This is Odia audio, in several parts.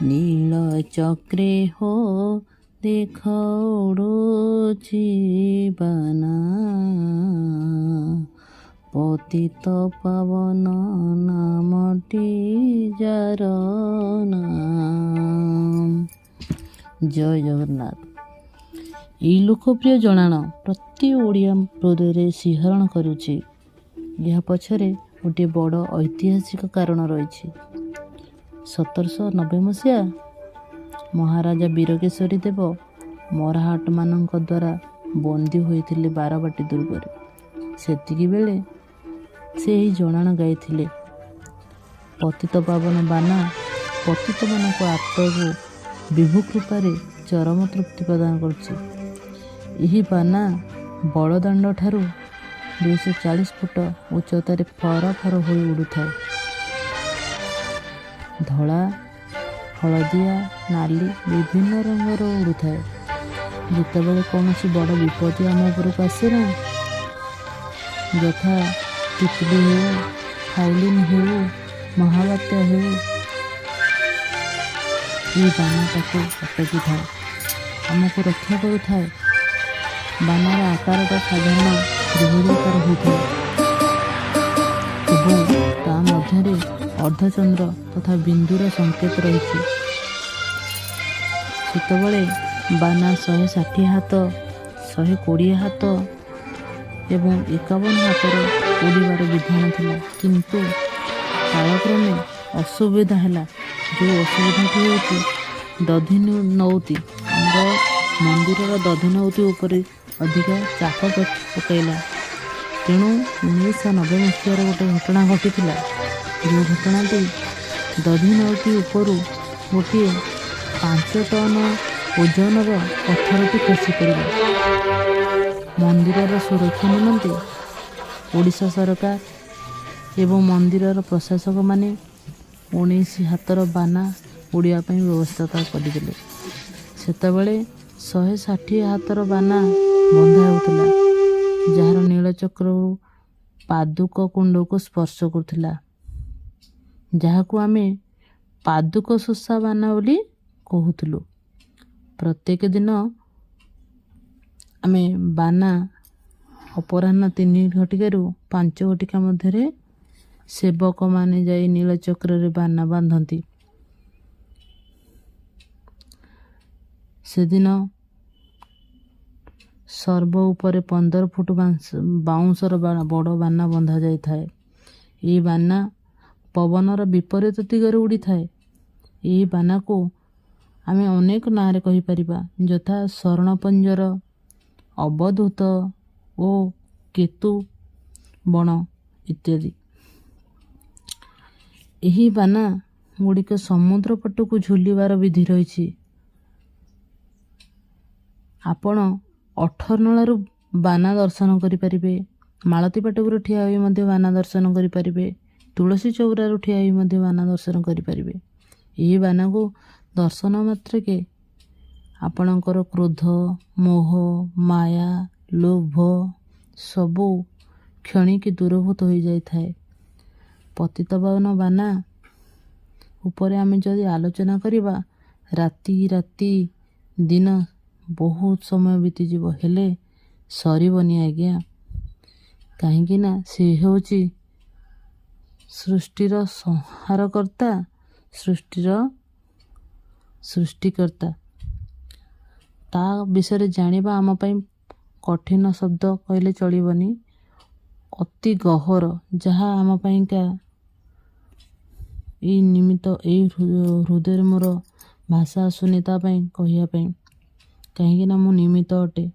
নীল চক্রে হো দেখ উড়ুছি বানা, পতিত পাবন নামটি যার নাম। ଜୟ ଜଗନ୍ନାଥ। ଏହି ଲୋକପ୍ରିୟ ଜଣାଣ ପ୍ରତି ଓଡ଼ିଆ ହୃଦୟରେ ଶିହରଣ କରୁଛି। ଏହା ପଛରେ ଗୋଟିଏ ବଡ଼ ଐତିହାସିକ କାରଣ ରହିଛି। 1790 ମସିହା ମହାରାଜା ବୀରକେଶରୀ ଦେବ ମରାହାଟମାନଙ୍କ ଦ୍ୱାରା ବନ୍ଦୀ ହୋଇଥିଲେ ବାରବାଟୀ ଦୁର୍ଗରେ। ସେତିକି ବେଳେ ସେ ଏହି ଜଣାଣ ଗାଇଥିଲେ। ପତିତ ପାବନ ବାନା ପତିତମାନଙ୍କ ଆତ୍ମାକୁ ବିଭୁ କୃପାରେ ଚରମ ତୃପ୍ତି ପ୍ରଦାନ କରୁଛି। ଏହି ବାନା ବଡ଼ଦାଣ୍ଡଠାରୁ 240 ଫୁଟ ଉଚ୍ଚତାରେ ଫର ଫର ହୋଇ ଉଡ଼ୁଥାଏ। ଧଳା, ହଳଦିଆ, ନାଲି ବିଭିନ୍ନ ରଙ୍ଗର ଉଡ଼ୁଥାଏ। ଯେତେବେଳେ କୌଣସି ବଡ଼ ବିପତ୍ତି ଆମ ଉପରକୁ ଆସେ ନା, ଯଥା ତିତଲି ହେଉ, ଫାଇଲିନ୍ ହେଉ, ମହାବାତ୍ୟା ହେଉ, ଏହି ବାନା ତାକୁ ଅଟକିଥାଏ, ଆମକୁ ରକ୍ଷା କରୁଥାଏ। ବାନାର ଆକାରଟା ସାଧାରଣ ତ୍ରିଭୁଜାକାର ହୋଇଥାଏ ଏବଂ ତା ମଧ୍ୟରେ ଅର୍ଦ୍ଧଚନ୍ଦ୍ର ତଥା ବିନ୍ଦୁର ସଂକେତ ରହିଛି। ସେତେବେଳେ ବାନା 160 ହାତ, 120 ହାତ ଏବଂ 51 ହାତର ଉଡ଼ିବାର ବିଧାନ ଥିଲା। କିନ୍ତୁ କାଳକ୍ରମେ ଅସୁବିଧା ହେଲା। ଯେଉଁ ଅସୁବିଧାଟି ହେଉଛି ଦଧିନଉତି, ଆମର ମନ୍ଦିରର ଦଧିନଉତି ଉପରେ ଅଧିକା ଚାପ ପକାଇଲା। ତେଣୁ 1990 ମସିହାର ଗୋଟେ ଘଟଣା ଘଟିଥିଲା। ଯେଉଁ ଘଟଣାଟି ଦଧିନଉତି ଉପରୁ ଗୋଟିଏ 5 ଟନ ଓଜନର ପଥରଟି ଖସି ପଡ଼ିଲା। ମନ୍ଦିରର ସୁରକ୍ଷା ନିମନ୍ତେ ଓଡ଼ିଶା ସରକାର ଏବଂ ମନ୍ଦିରର ପ୍ରଶାସକମାନେ 19 ହାତର ବାନା ଉଡ଼ିବା ପାଇଁ ବ୍ୟବସ୍ଥା କରିଦେଲେ। ସେତେବେଳେ 160 ହାତର ବାନା ବନ୍ଧା ହେଉଥିଲା, ଯାହାର ନୀଳଚକ୍ରରୁ ପାଦୁକ କୁଣ୍ଡକୁ ସ୍ପର୍ଶ କରୁଥିଲା, ଯାହାକୁ ଆମେ ପାଦୁକ ଶୋଷା ବାନା ବୋଲି କହୁଥିଲୁ। ପ୍ରତ୍ୟେକ ଦିନ ଆମେ ବାନା ଅପରାହ୍ନ 3 ଘଟିକାରୁ 5 ଘଟିକା ମଧ୍ୟରେ ସେବକମାନେ ଯାଇ ନୀଳଚକ୍ରରେ ବାନା ବାନ୍ଧନ୍ତି। ସେଦିନ ସର୍ବ ଉପରେ 15 ଫୁଟ ବାଉଁଶର ବଡ଼ ବାନା ବନ୍ଧା ଯାଇଥାଏ। ଏହି ବାନା ପବନର ବିପରୀତ ଦିଗରେ ଉଡ଼ିଥାଏ। ଏହି ବାନାକୁ ଆମେ ଅନେକ ନାଁରେ କହିପାରିବା, ଯଥା ଶରଣପଞ୍ଜର, ଅବଧୂତ ଓ କେତୁ ବଣ ଇତ୍ୟାଦି। ଏହି ବାନା ଗୁଡ଼ିକ ସମୁଦ୍ର ପଟକୁ ଝୁଲିବାର ବିଧି ରହିଛି। ଆପଣ 18ନଳାରୁ ବାନା ଦର୍ଶନ କରିପାରିବେ। ମାଳତୀ ପାଟପୁର ଠିଆ ହୋଇ ମଧ୍ୟ ବାନା ଦର୍ଶନ କରିପାରିବେ। ତୁଳସୀ ଚଉରାରୁ ଠିଆ ହୋଇ ମଧ୍ୟ ବାନା ଦର୍ଶନ କରିପାରିବେ। ଏହି ବାନାକୁ ଦର୍ଶନ ମାତ୍ରକେ ଆପଣଙ୍କର କ୍ରୋଧ, ମୋହ, ମାୟା, ଲୋଭ ସବୁ କ୍ଷଣିକି ଦୂରଭୂତ ହୋଇଯାଇଥାଏ। ପତିତ ପାବନ ବାନା ଉପରେ ଆମେ ଯଦି ଆଲୋଚନା କରିବା, ରାତି ଦିନ ବହୁତ ସମୟ ବିତିଯିବ, ହେଲେ ସରିବନି ଆଜ୍ଞା। କାହିଁକି ନା ସେ ହେଉଛି ସୃଷ୍ଟିର ସଂହାରକର୍ତ୍ତା, ସୃଷ୍ଟିର ସୃଷ୍ଟିକର୍ତ୍ତା। ତା ବିଷୟରେ ଜାଣିବା ଆମ ପାଇଁ କଠିନ ଶବ୍ଦ କହିଲେ ଚଳିବନି, ଅତି ଗହର, ଯାହା ଆମ ପାଇଁକା ଏଇ ନିମିତ୍ତ ଏଇ ହୃଦୟରେ ମୋର ଭାଷା ଆସୁନି ତା ପାଇଁ କହିବା ପାଇଁ, କାହିଁକିନା ମୁଁ ନିମିତ୍ତ ଅଟେ।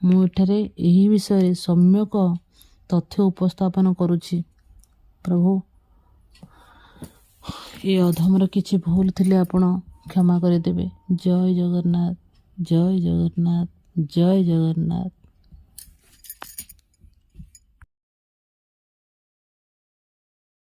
ମୁଁ ଏଠାରେ ଏହି ବିଷୟରେ ସମ୍ୟକ ତଥ୍ୟ ଉପସ୍ଥାପନ କରୁଛି। ପ୍ରଭୁ, ଏ ଅଧମର କିଛି ଭୁଲ ଥିଲେ ଆପଣ କ୍ଷମା କରିଦେବେ। ଜୟ ଜଗନ୍ନାଥ, ଜୟ ଜଗନ୍ନାଥ, ଜୟ ଜଗନ୍ନାଥ।